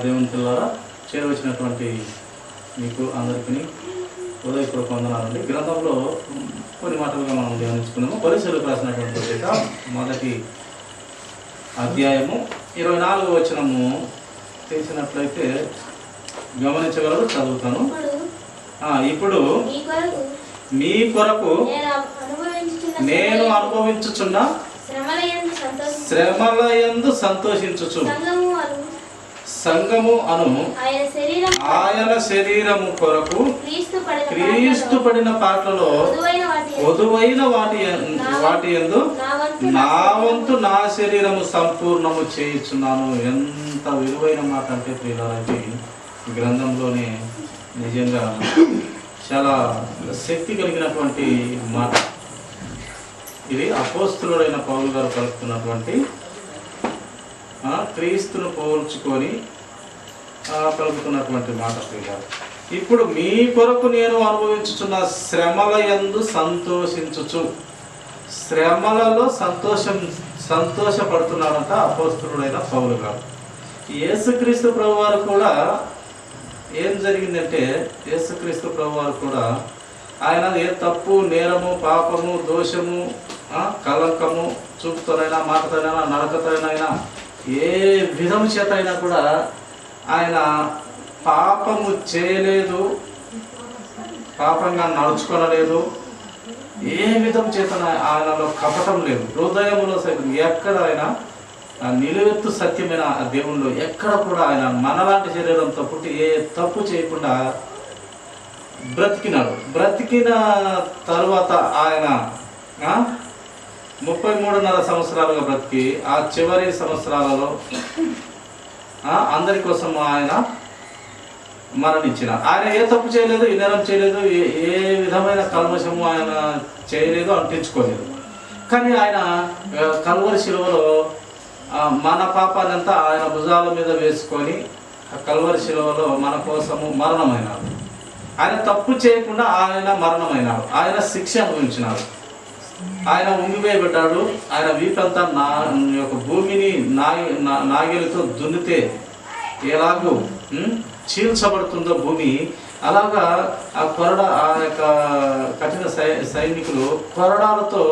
దేవుని పిల్లల చేరవచ్చినటువంటి మీకు అందరికీ హృదయపూర్వక వందనాలండి. గ్రంథంలో కొన్ని మాటలుగా మనం ధ్యానించుకున్నాము. కొరింథీయులకు రాసినటువంటి పత్రిక 1వ అధ్యాయము 24వ వచనము తెలిసినట్లయితే గమనించగలరు, చదువుతాను. ఇప్పుడు మీ కొరకు నేను అనుభవించుచున్న శ్రమలయందు సంతోషించుచు సంఘము అను ఆయన శరీరము కొరకు క్రీస్తు పడిన పాటలలో వధువైన వాటి యందు నా వంతు నా శరీరము సంపూర్ణము చేయుచున్నాను. ఎంత విలువైన మాట అంటే ప్రియులారా, గ్రంథంలోనే నిజంగా చాలా శక్తి కలిగినటువంటి మాట. ఇది అపోస్తులుడైన పౌలు గారు పలుకుతున్నటువంటి, క్రీస్తును పోల్చుకొని పలుకుతున్నటువంటి మాట ప్రియులారా. ఇప్పుడు మీ కొరకు నేను అనుభవించుచున్న శ్రమల యందు సంతోషించుచు, శ్రమలలో సంతోషపడుతున్నాడంట అపోస్తులుడైన పౌలు గారు. యేసుక్రీస్తు ప్రభువారు కూడా ఏం జరిగిందంటే, యేసుక్రీస్తు ప్రభువారు కూడా ఆయన ఏ తప్పు, నేరము, పాపము, దోషము, కలంకము, చూపుతోనైనా, మాటతోనైనా, నడకతోనైనా, ఏ విధము చేత అయినా కూడా ఆయన పాపము చేయలేదు, పాపంగా నడుచుకోనలేదు. ఏ విధం చేత ఆయనలో కపటం లేదు. హృదయంలో సైతం ఎక్కడ ఆయన నిలువెత్తు సత్యమైన దేవుళ్ళు ఎక్కడ కూడా ఆయన మనలాంటి శరీరంతో పుట్టి ఏ తప్పు చేయకుండా బ్రతికినాడు. బ్రతికిన తరువాత ఆయన 33.5 సంవత్సరాలుగా బ్రతికి ఆ చివరి సంవత్సరాలలో అందరి కోసం ఆయన మరణించిన. ఆయన ఏ తప్పు చేయలేదు, ఏ నేరం చేయలేదు, ఏ విధమైన కల్మషము ఆయన చేయలేదు, అంటించుకోలేదు. కానీ ఆయన కల్వరి శిలువలో మన పాపాన్నంతా ఆయన భుజాల మీద వేసుకొని కల్వరి శిలువలో మన కోసము మరణమైనాడు. ఆయన తప్పు చేయకుండా ఆయన మరణమైనాడు. ఆయన శిక్ష అనుభవించినాడు. ఆయన ఉంగివేయబడ్డాడు. ఆయన వీపంతా యొక్క భూమిని నాగేలితో దున్నితే ఎలాగూ చీల్చబడుతుందో భూమి, అలాగా ఆ యొక్క కఠిన సైనికులు కొరడాలతో,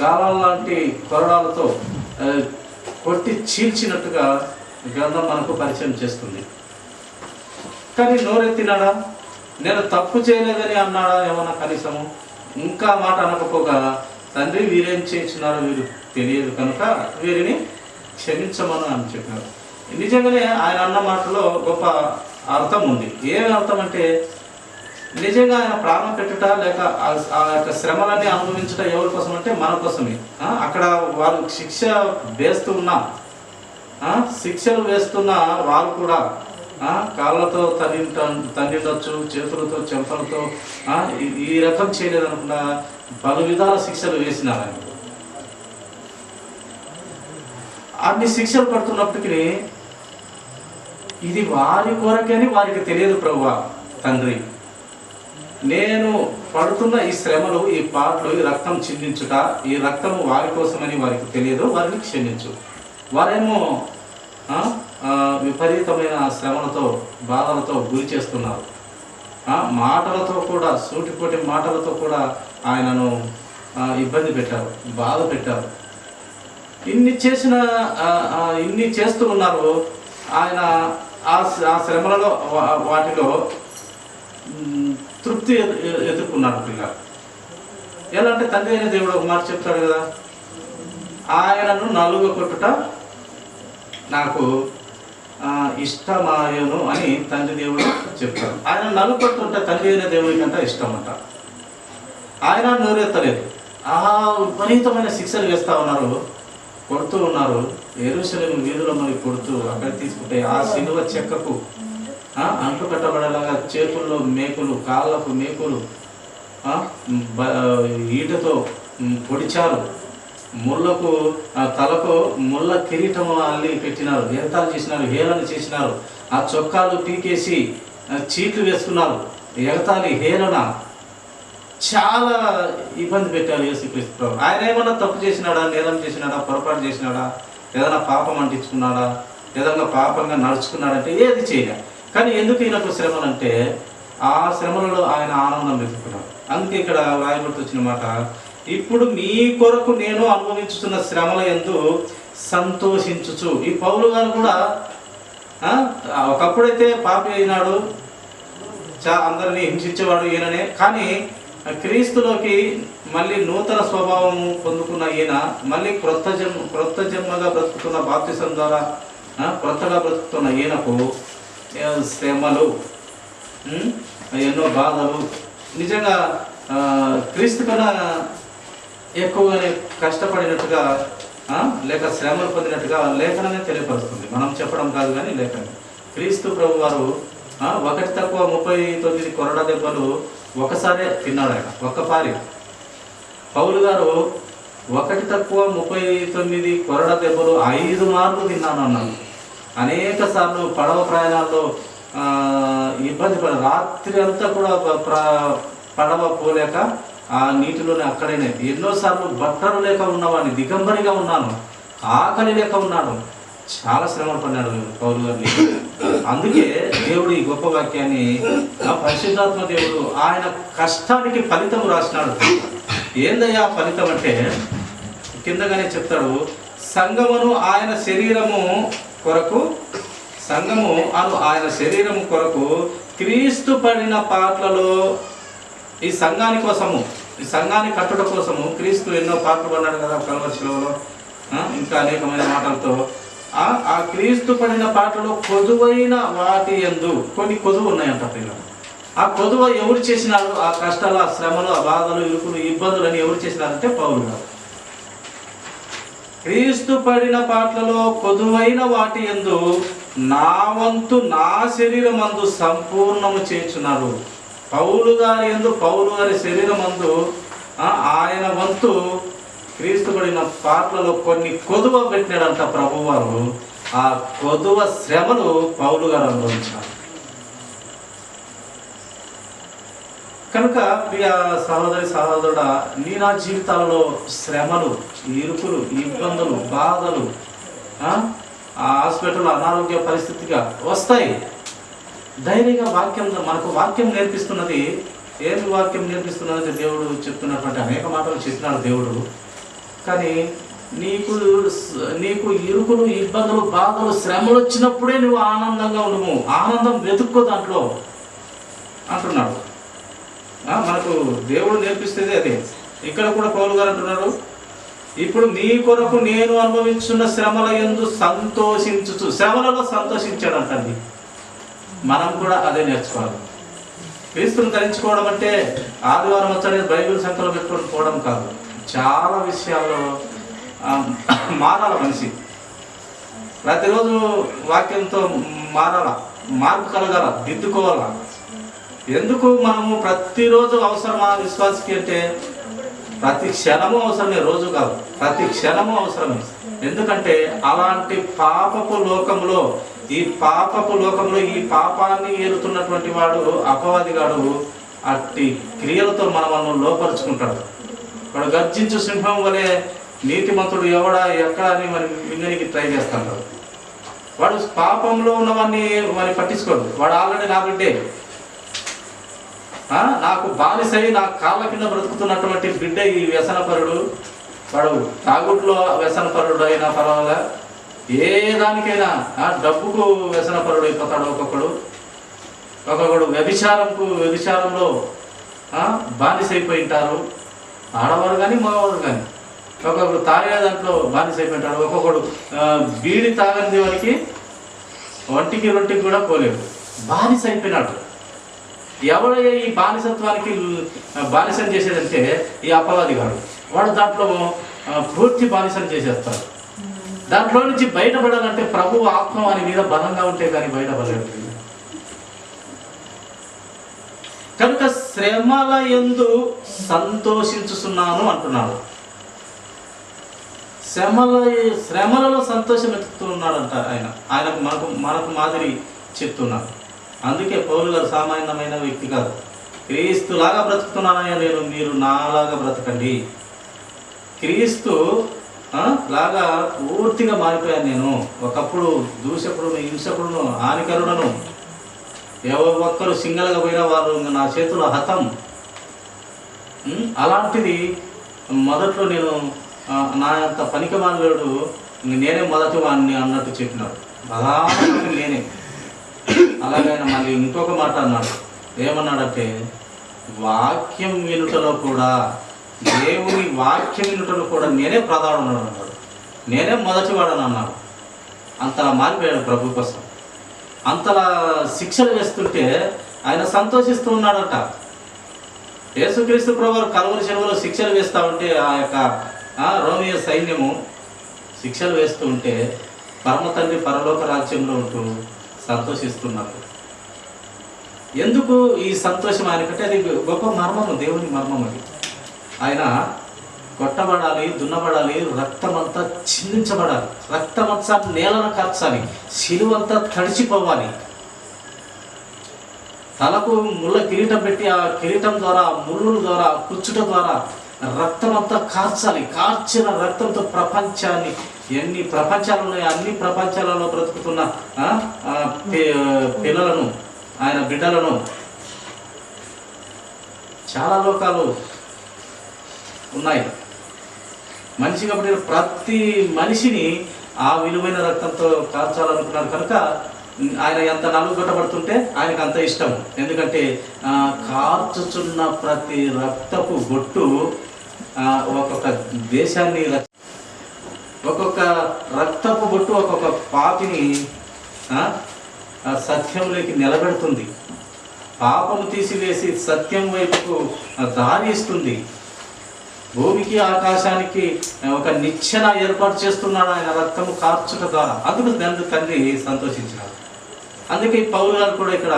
గాలాల లాంటి కొరడాలతో కొట్టి చీల్చినట్టుగా గ్రంథం మనకు పరిచయం చేస్తుంది. కానీ నోరెత్తినాడా? నేను తప్పు చేయలేదని అన్నాడా ఏమన్నా? కనీసము ఇంకా మాట అనకపోగా, తండ్రి వీరేం చేయించున్నారో వీరు తెలియదు కనుక వీరిని క్షమించమని అని చెప్పినారు. నిజంగానే ఆయన అన్న మాటలో గొప్ప అర్థం ఉంది. ఏమి అర్థం అంటే, నిజంగా ఆయన ప్రాణం పెట్టుట లేక ఆ యొక్క శ్రమలన్నీ అనుభవించడం ఎవరి కోసం అంటే మన కోసమే. అక్కడ వారు శిక్షలు వేస్తున్న వారు కూడా కాళ్ళతో తన్నిండొచ్చు, చేతులతో, చెంపలతో ఈ రకం చేయలేదనుకున్నా పలు విధాల శిక్షలు వేసినారు ఆయన. అన్ని శిక్షలు పడుతున్నప్పటికీ ఇది వారి కొరకని వారికి తెలియదు. ప్రభువా తండ్రి, నేను పడుతున్న ఈ శ్రమలు, ఈ పాటలు, ఈ రక్తం చిందించుట, ఈ రక్తము వారి కోసమని వారికి తెలియదు, వారిని క్షమించు. వారేమో విపరీతమైన శ్రమలతో, బాధలతో గురి చేస్తున్నారు. మాటలతో కూడా, సూటిపోటి మాటలతో కూడా ఆయనను ఇబ్బంది పెట్టారు, బాధ పెట్టారు. ఇన్ని చేస్తూ ఉన్నారు. ఆయన ఆ శ్రమలలో వాటిలో తృప్తి ఎదుర్కొన్నాడు పిల్లలు. ఎలా అంటే, తండ్రి అయిన దేవుడు ఒక మాట చెప్తాడు కదా, ఆయనను నలుగొట్టుట నాకు ఇష్టమాయను అని తండ్రి దేవుడు చెప్తాడు. ఆయన నలుగొట్టుంటే తండ్రి అయిన దేవుడి కంటే ఇష్టం అంట. ఆయన నోరెత్తలేదు. విపరీతమైన శిక్షలు వేస్తూ ఉన్నారు, కొడుతూ ఉన్నారు. యెరూషలేము వీధుల మరి కొడుతూ అక్కడ తీసుకుంటే ఆ సిలువ చెక్కకు అంటు కట్టబడేలాగా చేతుల్లో మేకులు, కాళ్ళకు మేకులు, ఈటతో పొడిచారు. ముళ్ళకు తలకు ముళ్ళ కిరీటము అల్లి పెట్టినారు, ఎగతాలు చేసినారు, హేళన చేసినారు. ఆ చొక్కాలు పీకేసి చీట్లు వేసుకున్నారు. ఎగతాళి, హేళన, చాలా ఇబ్బంది పెట్టారు యేసుక్రీస్తు ప్రభు. ఆయన ఏమన్నా తప్పు చేసినాడా, నేరం చేసినాడా, పొరపాటు చేసినాడా, ఏదైనా పాపం అంటించుకున్నాడా? ఏదన్నా పాపంగా నడుచుకున్నాడంటే ఏది చేయలే. కానీ ఎందుకు ఈయనకు శ్రమలు అంటే ఆ శ్రమలలో ఆయన ఆనందం వెతుకున్నాడు. అందుకే ఇక్కడ రాయబడి వచ్చిన మాట, ఇప్పుడు మీ కొరకు నేను అనుభవించుతున్న శ్రమల యందు సంతోషించుచు. ఈ పౌలు గారు కూడా ఒకప్పుడైతే పాపి అయినాడు, అందరినీ హింసించేవాడు ఈయననే. కానీ క్రీస్తులోకి మళ్ళీ నూతన స్వభావము పొందుకున్న ఈయన మళ్ళీ క్రొత్త జన్మగా బ్రతుకుతున్న బాప్తిసం ద్వారా క్రొత్తగా బ్రతుకుతున్న ఈయనకు శ్రమలు, ఎన్నో బాధలు, నిజంగా క్రీస్తు కన్నా ఎక్కువగానే కష్టపడినట్టుగా లేక శ్రమలు పొందినట్టుగా లేఖనమే తెలియపరుస్తుంది. మనం చెప్పడం కాదు కానీ లేఖనం. క్రీస్తు ప్రభు వారు 1-39 కొరడా దెబ్బలు ఒకసారే తిన్నాడు ఆయన, ఒక్కపారి. పౌలు గారు 1-39 కొరడా దెబ్బలు 5 మార్లు తిన్నాను అన్నాను. అనేక సార్లు పడవ ప్రయాణాల్లో ఇబ్బంది పడ, రాత్రి అంతా కూడా పడవ పోలేక ఆ నీటిలోనే అక్కడనే ఎన్నోసార్లు బట్టలు లేక ఉన్నవాడిని, దిగంబరిగా ఉన్నాను, ఆకలి లేక ఉన్నాను, చాలా శ్రమలు పడినాడు పౌలు గారిని. అందుకే దేవుడు ఈ గొప్ప వాక్యాన్ని, పరిశుద్ధాత్మ దేవుడు ఆయన కష్టానికి ఫలితం రాసినాడు. ఏందయ్యా ఫలితం అంటే కిందగానే చెప్తాడు, సంఘమును ఆయన శరీరము కొరకు, సంఘము అను ఆయన శరీరము కొరకు క్రీస్తు పడిన పాటలలో, ఈ సంఘాని కోసము, ఈ సంఘాన్ని కట్టుట కోసము క్రీస్తు ఎన్నో పాటలు పడినాడు కదా కల్వరి శిలువలో, ఇంకా అనేకమైన మాటలతో. ఆ క్రీస్తు పడిన పాటలో కొదువైన వాటి యందు కొన్ని కొదువు ఉన్నాయంట పిల్లలు. ఆ కొదువ ఎవరు చేసినారు? ఆ కష్టాలు, ఆ శ్రమలు, ఆ బాధలు, ఇరుకులు, ఇబ్బందులని ఎవరు చేసినారంటే పౌలు గారు. క్రీస్తు పడిన పాటలలో కొదువైన వాటి యందు నా వంతు నా శరీరమందు సంపూర్ణము చేర్చున్నాడు. పౌలు గారి యందు, పౌలు గారి శరీరమందు ఆయన వంతు క్రీస్తు పడిన పాటలలో కొన్ని కొదువ పెట్టినాడంట ప్రభువారు. ఆ కొదువ శ్రమలు పౌలు గారు అనుభవించారు. కనుక ప్రియ సహోదరి సహోదరుడా, నీ నా జీవితాలలో శ్రమలు, ఇరుకులు, ఇబ్బందులు, బాధలు, హాస్పిటల్ అనారోగ్య పరిస్థితిగా వస్తాయి. ధైర్యంగా మనకు వాక్యం నేర్పిస్తున్నది. ఏమి వాక్యం నేర్పిస్తున్నది? దేవుడు చెప్తున్నటువంటి అనేక మాటలు చెప్పినాడు దేవుడు. కానీ నీకు ఇరుకులు, ఇబ్బందులు, బాధలు, శ్రమలు వచ్చినప్పుడే నువ్వు ఆనందంగా ఉండము, ఆనందం వెతుక్కో దాంట్లో అంటున్నాడు. మనకు దేవుడు నేర్పిస్తుంది అదే. ఇక్కడ కూడా పౌలు గారు అంటున్నారు, ఇప్పుడు మీ కొరకు నేను అనుభవించున్న శ్రమల యందు సంతోషించుచు. శ్రమలలో సంతోషించాడంటండి. మనం కూడా అదే నేర్చుకోవాలి. క్రీస్తుని ధరించుకోవడం అంటే ఆదివారం వచ్చేది బైబిల్ సంఖ్యలో పెట్టుకొని పోవడం కాదు. చాలా విషయాల్లో మారాల మనిషి. ప్రతిరోజు వాక్యంతో మారాల, మార్పు కలగాల, దిద్దుకోవాల. ఎందుకు మనము ప్రతిరోజు అవసరమా విశ్వాసకి అంటే? ప్రతి క్షణము అవసరమే, రోజు కాదు, ప్రతి క్షణము అవసరమే. ఎందుకంటే అలాంటి పాపపు లోకంలో, ఈ పాపాన్ని ఏలుతున్నటువంటి వాడు అపవాదిగాడు అట్టి క్రియలతో మనల్ని లోపరుచుకుంటాడు. వాడు గర్జించు సింహం వలె నీతిమంతుడు ఎవడా ఎక్కడ అని మరి వింగనికి ట్రై చేస్తాడు. వాడు పాపంలో ఉన్నవాడిని మరి పట్టించుకోడు. వాడు ఆల్రెడీ నా బిడ్డే, నాకు బానిసై నా కాళ్ళ కింద బ్రతుకుతున్నటువంటి బిడ్డ ఈ వ్యసనపరుడు. వాడు తాగుట్లో వ్యసనపరుడు అయినా పర్వాలే, ఏ దానికైనా డబ్బుకు వ్యసనపరుడు అయిపోతాడు. ఒక్కొక్కడు వ్యభిచారంలో బానిసైపోయి ఉంటారు, ఆడవారు కానీ మగవారు కానీ. ఒక్కొక్కడు తాగే దాంట్లో బానిసైపోయింటాడు. ఒక్కొక్కడు బీడి తాగని వారికి ఒంటికి రొంటికి కూడా పోలేడు, బానిసైపోయినాడు. ఎవడయ్యా ఈ బానిసత్వానికి బానిసం చేసేదంటే ఈ అపవాదిగాడు. వాడు దాంట్లో పూర్తి బానిసం చేసేస్తాడు. దాంట్లో నుంచి బయటపడాలంటే ప్రభు ఆత్మ వాని మీద బలంగా ఉంటే కానీ బయటపడలేదు. కనుక శ్రమల యందు సంతోషించుతున్నాను అంటున్నాడు. శ్రమలలో సంతోషం వెతుకుతున్నాడంట ఆయనకు మనకు మాదిరి చెప్తున్నాడు. అందుకే పౌలు గారు సామాన్యమైన వ్యక్తి కాదు. క్రీస్తులాగా బ్రతుకుతున్నానయ్యా నేను, మీరు నాలాగా బ్రతకండి. క్రీస్తు లాగా పూర్తిగా మారిపోయాను నేను. ఒకప్పుడు దూషకుడును, హింసకుడును, హానికరుడను, ఎవరు ఒక్కరు సింగల్గా పోయినా వారు నా చేతిలో హతం. అలాంటిది మొదట్లో నేను నా అంత పనికిమాలినోడు నేనే మొదటి వాడిని అన్నట్టు చెప్పినాడు. ప్రధానంగా నేనే. అలాగే ఆయన మళ్ళీ ఇంకొక మాట అన్నాడు. ఏమన్నాడంటే, వాక్యం వినుటలో కూడా, దేవుని వాక్యం వినుటలో కూడా నేనే ప్రధానుడు అన్నాడు. నేనే మొదటి వాడని అన్నాడు. అంతలా మారిపోయాడు ప్రభు కోసం. అంతలా శిక్షలు వేస్తుంటే ఆయన సంతోషిస్తూ ఉన్నాడట. యేసుక్రీస్తు ప్రభు కల్వరి శిలువలో శిక్షలు వేస్తూ ఉంటే ఆ యొక్క రోమియో సైన్యము శిక్షలు వేస్తూ ఉంటే పరమ తండ్రి పరలోక రాజ్యంలో ఉంటూ సంతోషిస్తున్నారు. ఎందుకు ఈ సంతోషం ఆయనకంటే అది గొప్ప మర్మము, దేవుని మర్మం. అది ఆయన కొట్టబడాలి, దున్నబడాలి, రక్తమంతా చిందించబడాలి, రక్తమంతా నేలను కార్చాలి, శిలువంతా తడిచిపోవాలి, తలకు ముళ్ళ కిరీటం పెట్టి ఆ కిరీటం ద్వారా, ముళ్ళుల ద్వారా, కుచ్చుట ద్వారా రక్తమంతా కార్చాలి. కార్చిన రక్తంతో ప్రపంచాన్ని, ఎన్ని ప్రపంచాలు ఉన్నాయో అన్ని ప్రపంచాలలో బ్రతుకుతున్న పిల్లలను, ఆయన బిడ్డలను, చాలా లోకాలు ఉన్నాయి. మనిషిగా పుట్టిన ప్రతి మనిషిని ఆ విలువైన రక్తంతో కార్చాలనుకున్నాడు కనుక ఆయన ఎంత నలుగొట్టబడుతుంటే ఆయనకు అంత ఇష్టం. ఎందుకంటే కార్చుచున్న ప్రతి రక్తపు బొట్టు ఒక్కొక్క దేశాన్ని, ఒక్కొక్క రక్తపు బొట్టు ఒక్కొక్క పాపిని సత్యంలోకి నిలబెడుతుంది, పాపము తీసివేసి సత్యం వైపుకు దారి ఇస్తుంది. భూమికి ఆకాశానికి ఒక నిచ్చెన ఏర్పాటు చేస్తున్నాడు ఆయన రక్తము కార్చుట ద్వారా. అందుకు తండ్రి సంతోషించినాడు. అందుకే పౌలు గారు కూడా ఇక్కడ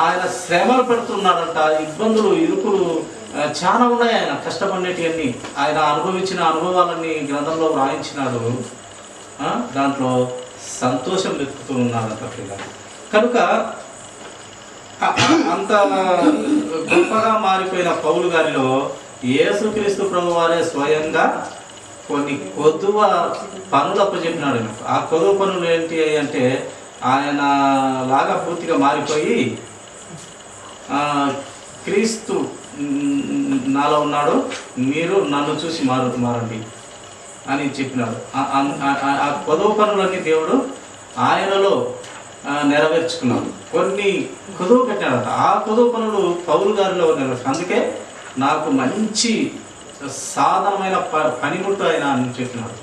ఆయన శ్రమలు పెడుతున్నాడంట. ఇబ్బందులు, ఇరుకులు చాలా ఉన్నాయి. ఆయన కష్టపడినటివన్నీ, ఆయన అనుభవించిన అనుభవాలన్నీ గ్రంథంలో వ్రాయించినాడు. దాంట్లో సంతోషం వెతుకుతూ ఉన్నాడంట పిల్లలు. కనుక అంత గొప్పగా మారిపోయిన పౌలు గారిలో యేసుక్రీస్తు ప్రభు వారే స్వయంగా కొన్ని కొద్దువ పనులు అప్పచెప్పినాడు. ఆ కొద్దువ పనులు ఏంటి అంటే, ఆయన లాగా పూర్తిగా మారిపోయి క్రీస్తు నాలో ఉన్నాడు, మీరు నన్ను చూసి మారండి అని చెప్పినాడు. ఆ కొద్దువ పనులన్నీ దేవుడు ఆయనలో నెరవేర్చుకున్నాడు. కొన్ని కొదువ పెట్టాడట. ఆ కొదువ పనులు పౌలు గారిలో నెరవేర్చు. అందుకే నాకు మంచి సాధనమైన పనిముట్టు ఆయన అని చెప్పినాడు.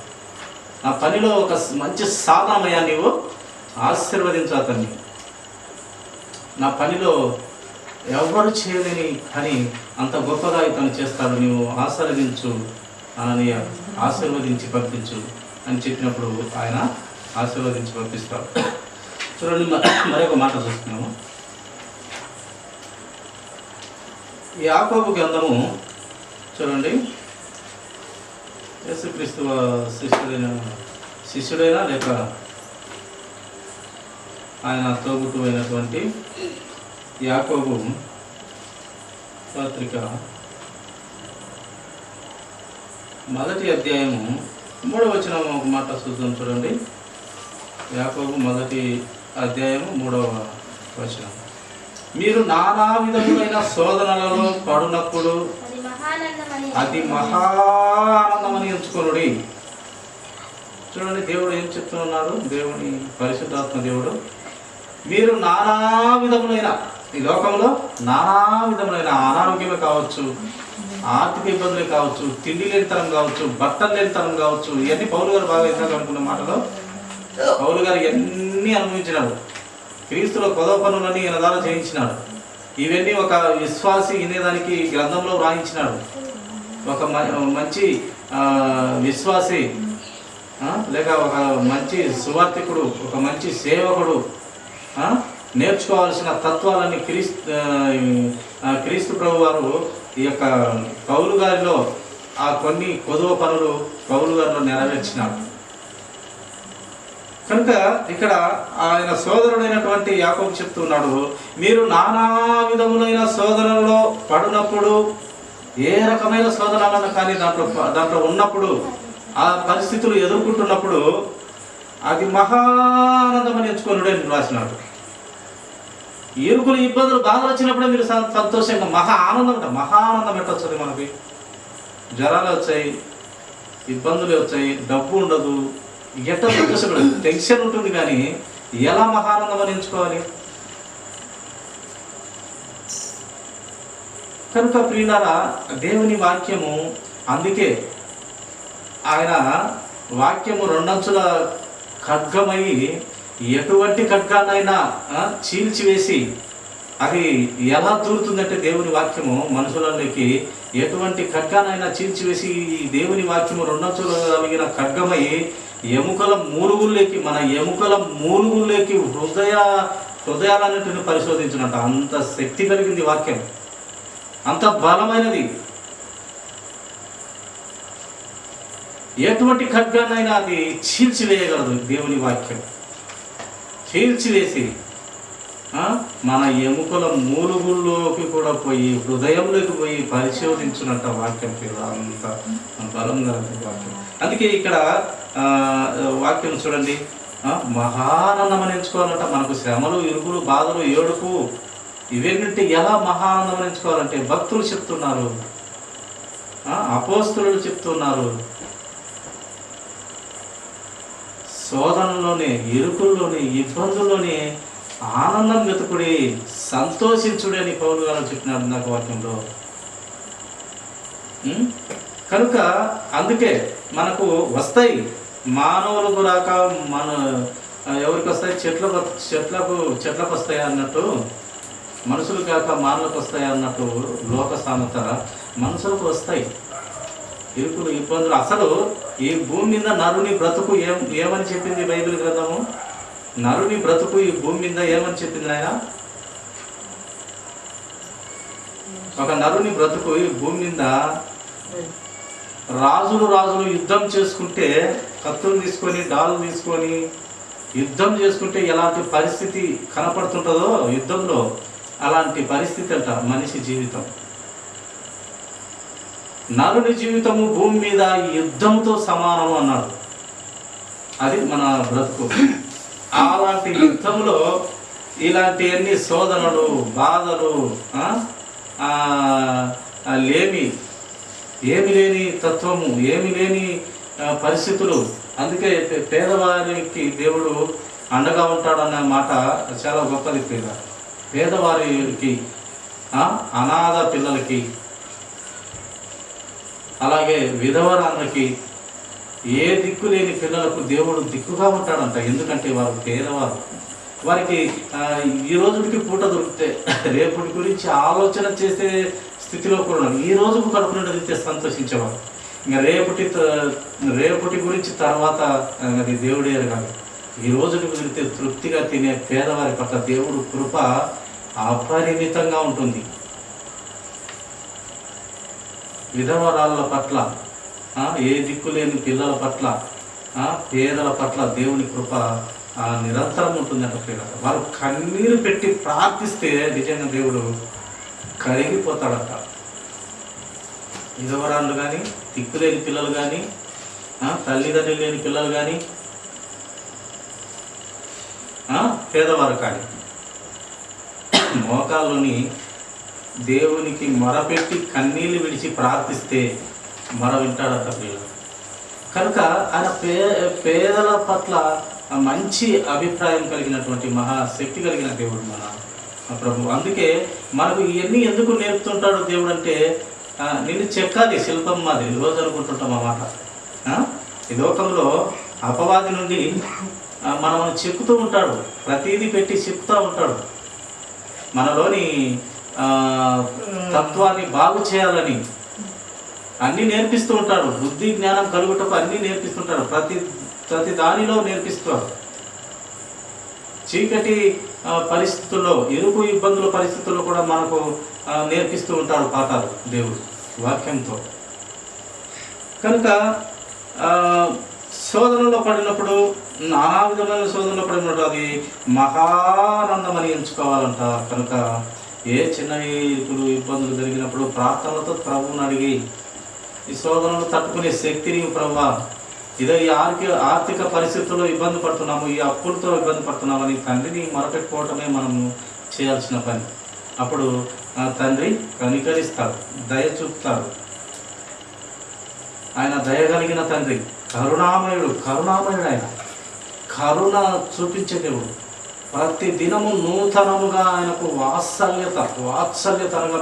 నా పనిలో ఒక మంచి సాధనమయ్యా, నీవు ఆశీర్వదించు అతన్ని. నా పనిలో ఎవరు చేయలేని పని అంత గొప్పగా ఇతను చేస్తాడు, నీవు ఆశీర్వదించు అని, ఆశీర్వదించి పంపించు అని చెప్పినప్పుడు ఆయన ఆశీర్వదించి పంపిస్తాడు. చూడండి, మరొక మాట చూస్తున్నాము. యాకోబు గ్రంథము చూడండి. యేసుక్రీస్తు శిష్యుడైనా లేక ఆయన తోబుట్టు అయినటువంటి యాకోబు పత్రిక 1వ అధ్యాయము 3వ వచనం ఒక మాట చూద్దాం. చూడండి, యాకోబు 1వ అధ్యాయము 3వ వచనం. మీరు నానా విధములైన శోధనలలో పడునప్పుడు అది మహానందమని ఎంచుకొనుడి. చూడండి, దేవుడు ఏం చెప్తున్నాడు? దేవుని పరిశుద్ధాత్మ దేవుడు, మీరు నానా విధములైన, ఈ లోకంలో నానా విధములైన అనారోగ్యమే కావచ్చు, ఆర్థిక ఇబ్బందులే కావచ్చు, తిండి లేనితనం కావచ్చు, బట్టలు లేనితనం కావచ్చు, ఇవన్నీ పౌలు గారు బాగా ఇందాక అనుకున్న మాటలో పౌలు గారు ఇవన్నీ అనుభవించినాడు. క్రీస్తులో కొదవ పనులన్నీ ఈయన ద్వారా చేయించినాడు. ఇవన్నీ ఒక విశ్వాసి వినేదానికి గ్రంథంలో వ్రాయించినాడు. ఒక మంచి విశ్వాసి లేక ఒక మంచి సువార్థికుడు, ఒక మంచి సేవకుడు నేర్చుకోవాల్సిన తత్వాలన్నీ క్రీస్తు ప్రభు వారు ఈ యొక్క పౌలు గారిలో ఆ కొన్ని కొదువ పనులు పౌలు గారిలో నెరవేర్చినాడు. కనుక ఇక్కడ ఆయన సోదరుడైనటువంటి యాకోబు చెప్తున్నాడు, మీరు నానా విధములైన శోధనలో పడినప్పుడు, ఏ రకమైన శోధనలను కానీ దాంట్లో ఉన్నప్పుడు ఆ పరిస్థితులు ఎదుర్కొంటున్నప్పుడు అది మహానందమని ఎంచుకొనుడే రాసినాడు. ఇరుకులు, ఇబ్బందులు, బాధలు వచ్చినప్పుడే మీరు సంతోషంగా మహా ఆనందం ఎట్టొస్తుంది. మనకి జ్వరాలు వచ్చాయి, ఇబ్బందులు వచ్చాయి, డబ్బు ఉండదు, ఎట్ట సంతోషపడదు, టెన్షన్ ఉంటుంది. కానీ ఎలా మహానందం అని ఎంచుకోవాలి? కనుక ప్రియులారా, దేవుని వాక్యము, అందుకే ఆయన వాక్యము రెండంచుల ఖడ్గమై ఎటువంటి ఖడ్గాన్నైనా చీల్చివేసి, అది ఎలా దూరుతుందంటే దేవుని వాక్యము మనుషులలోకి ఎటువంటి ఖడ్గానైనా చీల్చివేసి, దేవుని వాక్యము రెండంచులు కలిగిన ఖడ్గమై ఎముకల మూలుగుల్లోకి, మన ఎముకల మూలుగుల్లోకి హృదయాలన్నింటిని పరిశోధించినట్ట. అంత శక్తి కలిగింది వాక్యం, అంత బలమైనది. ఎటువంటి ఖడ్గానైనా అది చీల్చివేయగలదు దేవుని వాక్యం. చీల్చివేసి మన ఎముకల మూలుగుల్లోకి కూడా పోయి, హృదయంలోకి పోయి పరిశోధించున్నట్ట వాక్యం. అంత బలంగా వాక్యం. అందుకే ఇక్కడ వాక్యం చూడండి, మహానందం అని ఎంచుకోవాలంట. మనకు శ్రమలు, ఇరుకులు, బాధలు, ఏడుపు ఇవేంటంటే ఎలా మహానందం ఎంచుకోవాలంటే భక్తులు చెప్తున్నారు, అపోస్తలులు చెప్తున్నారు. శోధనలోనే, ఇరుకుల్లోనే, ఇబ్బందుల్లోనే ఆనందం వెతుకుడి, సంతోషించుడి అని పౌలు గారు చెప్పినారు నాకు వాక్యంలో. కనుక అందుకే మనకు వస్తాయి, మానవులకు రాక మన ఎవరికి వస్తాయి? చెట్లకు వస్తాయి అన్నట్టు, మనుషులు కాక మానవులకు వస్తాయి అన్నట్టు లోక సామెత. మనుషులకు వస్తాయి ఇరుకులు, ఇబ్బందులు. అసలు ఈ భూమి మీద నరుని బ్రతుకు ఏమని చెప్పింది బైబిల్ గ్రంథము? నరుని బ్రతుకు ఈ భూమి మీద ఏమని చెప్పింది నాయన? ఒక నరుని బ్రతుకు ఈ భూమి మీద రాజులు యుద్ధం చేసుకుంటే, కత్తులు తీసుకొని, డాలు తీసుకొని యుద్ధం చేసుకుంటే ఎలాంటి పరిస్థితి కనపడుతుంటుందో యుద్ధంలో, అలాంటి పరిస్థితి అంట మనిషి జీవితం. నరుని జీవితము భూమి మీద యుద్ధంతో సమానము అన్నాడు. అది మన బ్రతుకు. అలాంటి యుద్ధంలో ఇలాంటి అన్ని శోధనలు, బాధలు, ఏమి లేని తత్వము, ఏమి లేని పరిస్థితులు. అందుకే పేదవారికి దేవుడు అండగా ఉంటాడన్న మాట చాలా గొప్పది. పేదవారికి, అనాథ పిల్లలకి, అలాగే విధవరాళ్ళకి, ఏ దిక్కు లేని పిల్లలకు దేవుడు దిక్కుగా ఉంటాడంట. ఎందుకంటే వారు పేదవారు. వారికి ఈ రోజుకి పూట దొరికితే రేపటి గురించి ఆలోచన చేసే స్థితిలో కూడా ఉన్నారు. ఈ రోజుకు కడుపు నిండా తింటే సంతోషించేవారు. ఇంకా రేపటి గురించి తర్వాత అది దేవుడే కాదు. ఈ రోజుకి కుదిరితే తృప్తిగా తినే పేదవారి పట్ల దేవుడు కృప అపరిమితంగా ఉంటుంది. విధవరాళ్ళ పట్ల, ఏ దిక్కు లేని పిల్లల పట్ల, పేదల పట్ల దేవుని కృప నిరంతరం ఉంటుందంట. పిల్లలు వారు కన్నీరు పెట్టి ప్రార్థిస్తే నిజంగా దేవుడు కరిగిపోతాడట. విధవరాళ్ళు కానీ, దిక్కు లేని పిల్లలు కానీ, తల్లిదండ్రులు లేని పిల్లలు కానీ, పేదవారు కానీ మోకాల్లోని దేవునికి మొరపెట్టి కన్నీళ్ళు విడిచి ప్రార్థిస్తే మొర వింటాడట పిల్లలు. కనుక ఆయన పేదల పట్ల మంచి అభిప్రాయం కలిగినటువంటి మహాశక్తి కలిగిన దేవుడు మన ప్రభు. అందుకే మనకు ఇవన్నీ ఎందుకు నేర్పుతుంటాడు దేవుడు అంటే, నిన్ను చెక్కాలి శిల్పం మాది రోజు అనుకుంటుంటాం అన్నమాట. ఈ లోకంలో అపవాది నుండి మనల్ని చెక్కుతూ ఉంటాడు, ప్రతీదీ పెట్టి చెక్కుతూ ఉంటాడు. మనలోని తత్వాన్ని బాగు చేయాలని అన్నీ నేర్పిస్తూ ఉంటాడు. బుద్ధి జ్ఞానం కలుగుటకు అన్నీ నేర్పిస్తుంటాడు. ప్రతి దానిలో నేర్పిస్తాడు. చీకటి పరిస్థితుల్లో, ఇరుకు ఇబ్బందుల పరిస్థితుల్లో కూడా మనకు నేర్పిస్తూ ఉంటాడు పాఠాలు దేవుడు వాక్యంతో. కనుక శోధనలో పడినప్పుడు, నానా విధమైన శోధనలో పడినప్పుడు అది మహానందమని ఎంచుకోవాలంట. కనుక ఏ చిన్న ఇరుకులు, ఇబ్బందులు జరిగినప్పుడు ప్రార్థనలతో ప్రభువుని అడిగి, ఈ శోధనలు తట్టుకునే శక్తిని ప్రభువా ఇదో ఈ ఆర్థిక పరిస్థితుల్లో ఇబ్బంది పడుతున్నాము, ఈ అప్పులతో ఇబ్బంది పడుతున్నామని తండ్రిని మొరపెట్టుకోవటమే మనము చేయాల్సిన పని. అప్పుడు తండ్రి కనికరిస్తాడు, దయ చూపుతాడు. ఆయన దయగలిగిన తండ్రి, కరుణామయుడు ఆయన కరుణ చూపించే దేవుడు. ప్రతి దినము నూతనముగా ఆయనకు వాత్సల్యతనగా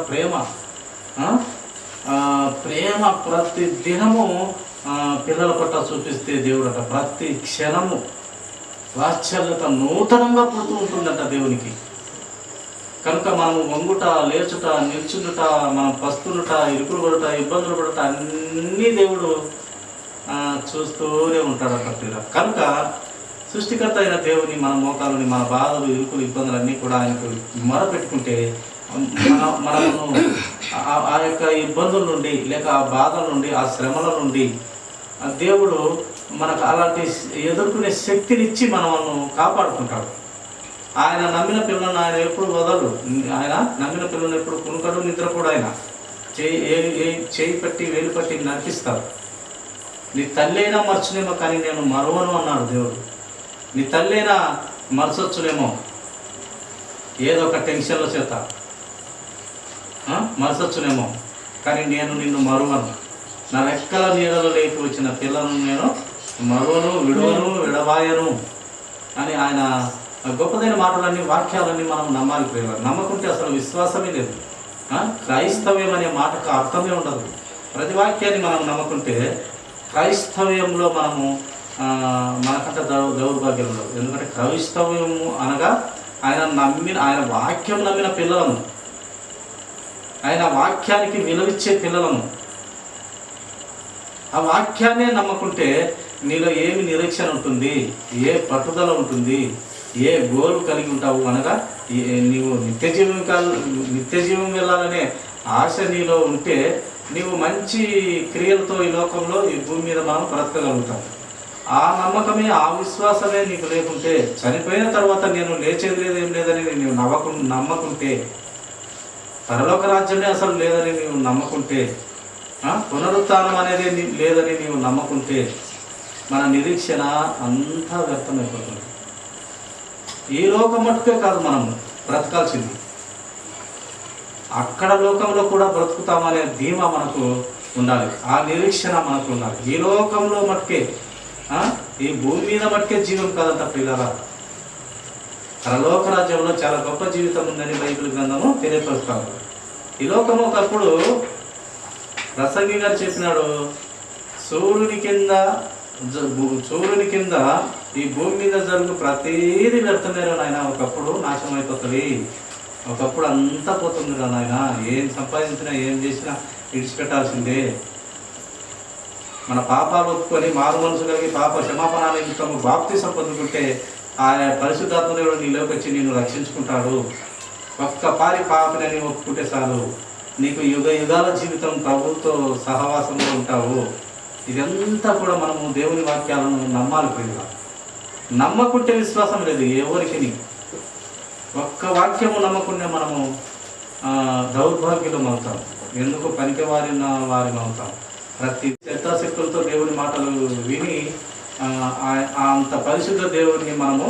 ప్రేమ ప్రతి దినము పిల్లల పట్ల చూపిస్తే దేవుడట. ప్రతి క్షణము వాత్సల్యత నూతనంగా పుడుతూ ఉంటుందట దేవునికి. కనుక మనము వంగుట, లేచుట, నిల్చుండుట, మనం పస్తులుట, ఇరుకులు పడుట, ఇబ్బందులు పడుట అన్నీ దేవుడు చూస్తూనే ఉంటాడట పిల్ల. కనుక సృష్టికర్త అయిన దేవుని మన మోకాలని, మన బాధలు, ఇరుకులు, ఇబ్బందులు అన్నీ కూడా ఆయనకు మొరపెట్టుకుంటే మనము ఆ యొక్క ఇబ్బందుల నుండి, లేక ఆ బాధల నుండి, ఆ శ్రమల నుండి దేవుడు మనకు అలాంటి ఎదుర్కొనే శక్తినిచ్చి మనల్ని కాపాడుకుంటాడు. ఆయన నమ్మిన పిల్లలను ఆయన ఎప్పుడు వదలడు. ఆయన నమ్మిన పిల్లలను ఎప్పుడు కునుకడు, నిద్ర కూడా ఆయన చేయి పట్టి వేలు పట్టి నడిపిస్తాడు. నీ తల్లైనా మర్చునేమో కానీ నేను మరవను అన్నాడు దేవుడు. నీ తల్లైనా మరచొచ్చునేమో ఏదో ఒక టెన్షన్ల చేత మరచొచ్చునేమో, కానీ నేను నిన్ను మరువను. నా రెక్కల నీడలో లేకి వచ్చిన పిల్లలను నేను మరువను, విడువను, విడవాయను అని ఆయన గొప్పదైన మాటలన్నీ, వాక్యాలన్నీ మనం నమ్మాలి ప్రియులారా. నమ్మకుంటే అసలు విశ్వాసమే లేదు. క్రైస్తవ్యం అనే మాటకు అర్థమే ఉండదు. ప్రతి వాక్యాన్ని మనం నమ్మకుంటే క్రైస్తవ్యంలో మనము మనకంటే దౌర్భాగ్యం ఉండదు. ఎందుకంటే క్రైస్తవ్యము అనగా ఆయన వాక్యం నమ్మిన పిల్లలము, ఆయన వాక్యానికి విలువిచ్చే పిల్లలము. ఆ వాక్యాన్నే నమ్మకుంటే నీలో ఏమి నిరీక్షణ ఉంటుంది, ఏ పట్టుదల ఉంటుంది, ఏ గోలు కలిగి ఉంటావు అనగా నీవు నిత్యజీవం వెళ్ళాలనే ఆశ నీలో ఉంటే నీవు మంచి క్రియలతో ఈ లోకంలో, ఈ భూమి మీద మనం బ్రతకగలుగుతాం. ఆ నమ్మకమే, ఆ విశ్వాసమే నీకు లేకుంటే, చనిపోయిన తర్వాత నేను లేచేది లేదు ఏం లేదని నీవు నమ్మకుంటే, పరలోక రాజ్యమే అసలు లేదని నీవు నమ్మకుంటే, పునరుత్థానం అనేది లేదని నీవు నమ్మకుంటే మన నిరీక్షణ అంతా వ్యర్థమైపోతుంది. ఈ లోకం మట్టుకే కాదు మనం బ్రతకాల్సింది, అక్కడ లోకంలో కూడా బ్రతుకుతామనే ధీమా మనకు ఉండాలి, ఆ నిరీక్షణ మనకు ఉండాలి. ఈ లోకంలో మట్టుకే, ఈ భూమి మీద మట్టుకే జీవం కాదంట పిల్లరా. పరలోక రాజ్యంలో చాలా గొప్ప జీవితం ఉందని బైబిల్ గ్రంథము తెలియపరుస్తాము. ఈ లోకము ఒకప్పుడు ప్రసంగి గారు చెప్పినాడు, సూర్యుని కింద ఈ భూమి మీద జరుగు ప్రతీది వ్యర్థమేరా నాయన, ఒకప్పుడు నాశనం అయిపోతుంది, ఒకప్పుడు అంతా పోతుంది రా నాయన, ఏం సంపాదించినా ఏం చేసినా విడిచిపెట్టాల్సిందే. మన పాపాలు ఒప్పుకొని మారు మనసు కలిగి పాప క్షమాపణ నిమిత్తము బాప్తిసం పొందుకుంటే ఆయన పరిశుద్ధాత్మ దేవుడు నీలోకి వచ్చి నిన్ను రక్షించుకుంటాడు. ఒక్క పారి పాపని ఒప్పుకుంటే చాలు, నీకు యుగ యుగాల జీవితం ప్రభువుతో సహవాసంలో ఉంటావు. ఇదంతా కూడా మనము దేవుని వాక్యాలను నమ్మాలి ప్రియుల. నమ్మకుంటే విశ్వాసం లేదు ఎవరికి. ఒక్క వాక్యము నమ్మకుంటే మనము దౌర్భాగ్యులం అవుతాం, ఎందుకు పనికి వారిన వారిని అవుతాం. ప్రతి శక్తులతో దేవుని మాటలు విని అంత పరిశుద్ధ దేవుడిని మనము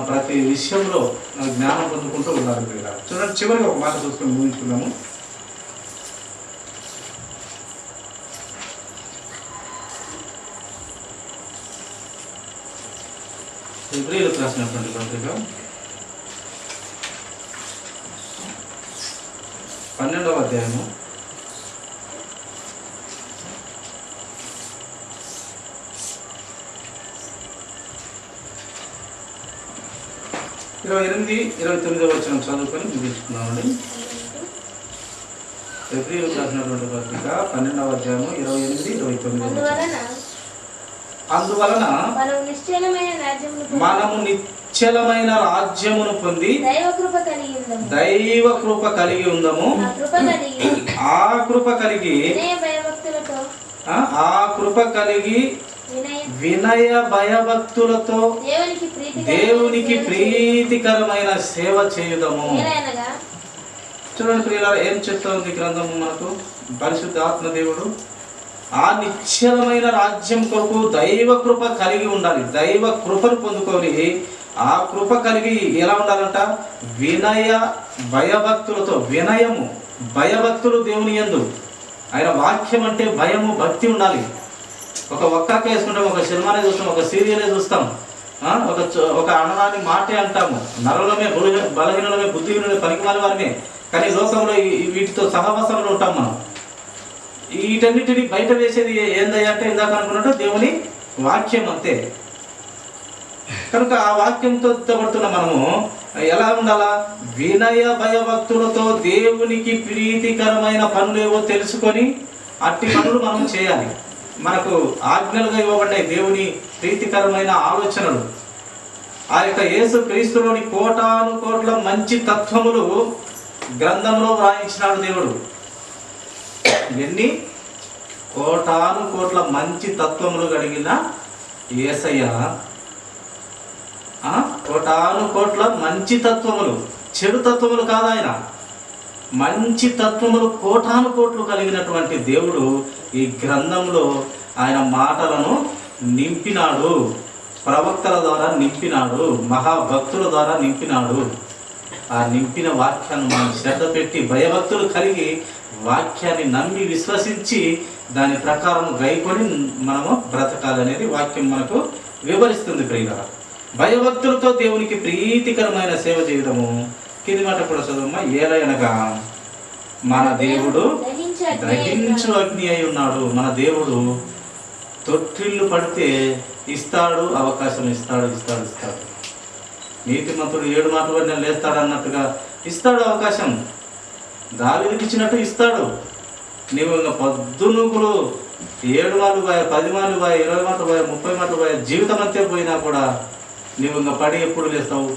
ప్రతి విషయంలో జ్ఞానం పొందుకుంటూ ఉండాలి ప్రియుల. చూడండి, చివరిగా ఒక మాట చూసుకొని ముగించుకున్నాము. హెబ్రీయులకు రాసినటువంటి పత్రిక 12వ అధ్యాయము 28-29 వచనం చదువుకొని ముగించుకున్నామండి. హెబ్రీయులకు రాసినటువంటి పత్రిక 12వ అధ్యాయము 28-29. అందువలన మనము నిశ్చలమైన రాజ్యమును పొంది దైవ కృప కలిగి ఉందము. ఆ కృప కలిగి వినయ భయభక్తులతో దేవునికి ప్రీతికరమైన సేవ చేయుదము. చూడండి ప్రియులారా, ఏం చెప్తా ఉంది గ్రంథము మనకు? పరిశుద్ధ ఆత్మ దేవుడు ఆ నిశ్చలమైన రాజ్యం కొరకు దైవ కృప కలిగి ఉండాలి. దైవ కృపను పొందుకొని ఆ కృప కలిగి ఎలా ఉండాలంట? వినయ భయభక్తులతో. వినయము భయభక్తులు దేవుని యందు. ఆయన వాక్యం అంటే భయము భక్తి ఉండాలి. ఒక్క వేసుకుంటాం, ఒక సినిమానే చూస్తాం, ఒక సీరియలే చూస్తాం, ఒక అనరాని మాటే అంటాము. నరులమే బలహీనమే బుద్ధిహీనులమే పనికిమాలి వారమే. కానీ లోకంలో వీటితో సహవాసంలో ఉంటాం మనం. వీటన్నిటిని బయట వేసేది ఏందయ్యా అంటే ఇందాక అనుకున్నట్టు దేవుని వాక్యం అంతే. కనుక ఆ వాక్యంతో పడుతున్న మనము ఎలా ఉండాలా? వినయ భయభక్తులతో దేవునికి ప్రీతికరమైన పనులేవో తెలుసుకొని అట్టి పనులు మనం చేయాలి. మనకు ఆజ్ఞలుగా ఇవ్వబడినాయి దేవుని ప్రీతికరమైన ఆలోచనలు. ఆ యొక్క యేసు క్రీస్తులోని కోటాను కోట్ల మంచి తత్వములు గ్రంథంలో వ్రాయించినాడు దేవుడు. ఎన్ని కోటాను కోట్ల మంచి తత్వములు కలిగిన యేసయ్య, కోటాను కోట్ల మంచి తత్వములు, చెడు తత్వములు కాదు ఆయన, మంచి తత్వములు కోటాను కోట్లు కలిగినటువంటి దేవుడు ఈ గ్రంథంలో ఆయన మాటలను నింపినాడు. ప్రవక్తల ద్వారా నింపినాడు, మహాభక్తుల ద్వారా నింపినాడు. ఆ నింపిన వాక్యాన్ని మనం శ్రద్ధ పెట్టి భయభక్తులు కలిగి వాక్యాన్ని నమ్మి విశ్వసించి దాని ప్రకారం గైకొని మనము బ్రతకాలనేది వాక్యం మనకు వివరిస్తుంది. ప్రియులారా, భయభక్తులతో దేవునికి ప్రీతికరమైన సేవ చేయడము. కింది మాట కూడా చదువమ్మా. ఏలయనగా మన దేవుడు దహించు అగ్ని అయి ఉన్నాడు. మన దేవుడు తొట్టిల్లు పడితే ఇస్తాడు, అవకాశం ఇస్తాడు. నీతిమంతుడు 7 మాటలు నేను లేస్తాడు అన్నట్టుగా ఇస్తాడు అవకాశం. దావీదుకి ఇచ్చినట్టు ఇస్తాడు. నీవు ఇంకా పొద్దునుకులు 7 మాటలు పోయా, 10 మాటలు పోయా, 20 మాటలు పోయా, 30 మాటలు పోయా, జీవితం అంతే పోయినా కూడా నీవు ఇంకా పడి ఎప్పుడు లేస్తావు?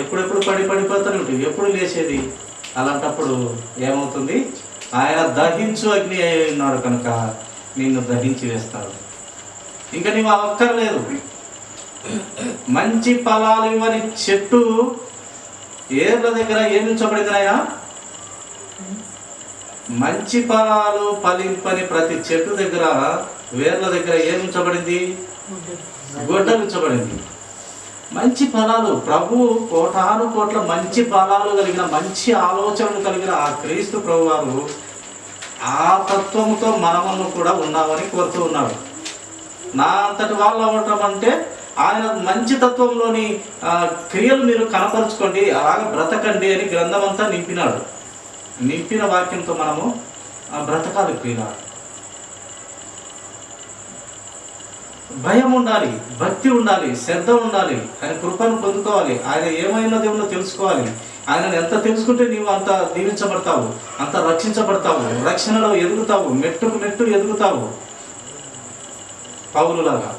ఎప్పుడెప్పుడు పడిపోతానే ఉంటావు. ఎప్పుడు లేచేది? అలాంటప్పుడు ఏమవుతుంది? ఆయన దహించు అగ్ని అయి ఉన్నాడు కనుక నిన్ను దహించి వేస్తాడు. ఇంకా నీవు అక్కర్లేదు. మంచి ఫలాలు ఇవ్వని చెట్టు ఏర్ల దగ్గర ఏమించబడింది ఆయన? మంచి ఫలాలు ఫలింపని ప్రతి చెట్టు దగ్గర వేర్ల దగ్గర ఏమించబడింది? గొడ్డలించబడింది. మంచి ఫలాలు, ప్రభు కోటాను కోట్ల మంచి ఫలాలు కలిగిన మంచి ఆలోచనలు కలిగిన ఆ క్రీస్తు ప్రభు వారు ఆ తత్వంతో మనమును కూడా ఉన్నామని కోరుతూ ఉన్నాడు. నా అంతటి వాళ్ళు అవ్వటం అంటే ఆయన మంచి తత్వంలోని క్రియలు మీరు కనపరుచుకోండి, అలాగ బ్రతకండి అని గ్రంథం అంతా నింపినాడు. నింపిన వాక్యంతో మనము బ్రతకాలి. ప్రియులారా, భయం ఉండాలి, భక్తి ఉండాలి, శ్రద్ధ ఉండాలి. ఆయన కృపను పొందుకోవాలి. ఆయన ఏమైనా దేవుణ్ణి తెలుసుకోవాలి. ఆయనను ఎంత తెలుసుకుంటే నీవు అంత దీవించబడతావు, అంత రక్షించబడతావు, రక్షణలో ఎదుగుతావు, మెట్టుకు మెట్టు ఎదుగుతావు పౌరులాగా.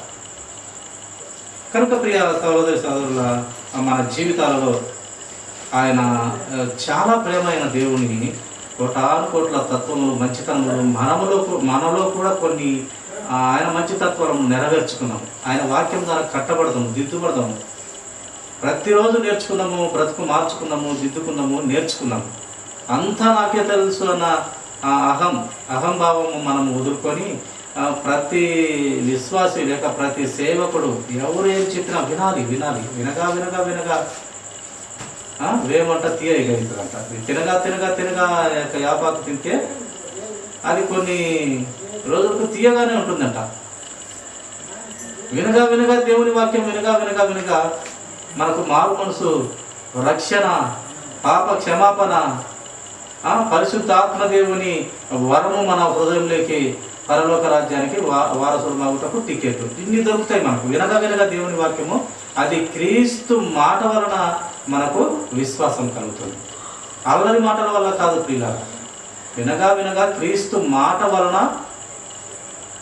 కనుక ప్రియ సహోదరి సహోదరుల, మన జీవితాలలో ఆయన చాలా ప్రేమైన దేవుని కోటాను కోట్ల తత్వములు, మంచితనములు మనలో కూడా కొన్ని ఆయన మంచితత్వాలను నెరవేర్చుకున్నాము. ఆయన వాక్యం ద్వారా కట్టబడదాము, దిద్దుబడదాము. ప్రతిరోజు నేర్చుకున్నాము, బ్రతుకు మార్చుకున్నాము, దిద్దుకున్నాము, నేర్చుకున్నాము. అంతా నాకే తెలుసు అన్న అహంభావము మనం వదులుకొని ప్రతి విశ్వాసి లేక ప్రతి సేవకుడు ఎవరు ఏం చెప్పినా వినాలి. వినగా వేమంట తీయగలుగుతుందంట. తినగా యాపాకు తింటే అది కొన్ని రోజులకు తీయగానే ఉంటుందంట. వినగా దేవుని వాక్యం వినగా మనకు మారు మనసు, రక్షణ, పాప క్షమాపణ, పరిశుద్ధ ఆత్మదేవుని వరము మన హృదయంలోకి పరలోక రాజ్యానికి వారసుడు మాగుటకు టికెట్ ఇన్ని దొరుకుతాయి మనకు. వినగా దేవుని వాక్యము, అది క్రీస్తు మాట వలన మనకు విశ్వాసం కలుగుతుంది. అల్లరి మాటల వల్ల కాదు ప్రియులారా. వినగా క్రీస్తు మాట వలన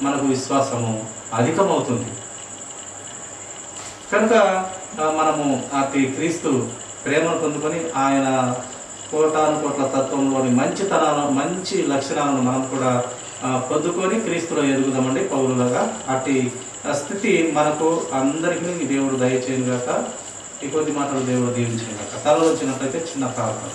మనకు విశ్వాసము అధికమవుతుంది. కనుక మనము అతి క్రీస్తు ప్రేమను పొందుకొని ఆయన కోటాను కోట్ల తత్వంలోని మంచి లక్షణాలను మనం కూడా పొందుకొని క్రీస్తులో ఎదుగుదామండి పౌరులుగా. అట్టి స్థితి మనకు అందరికీ దేవుడు దయచేయను గాక. ఈ కొద్ది మాటలు దేవుడు దీవించిన గాక. తలలో వచ్చినట్లయితే చిన్న ప్రార్థన.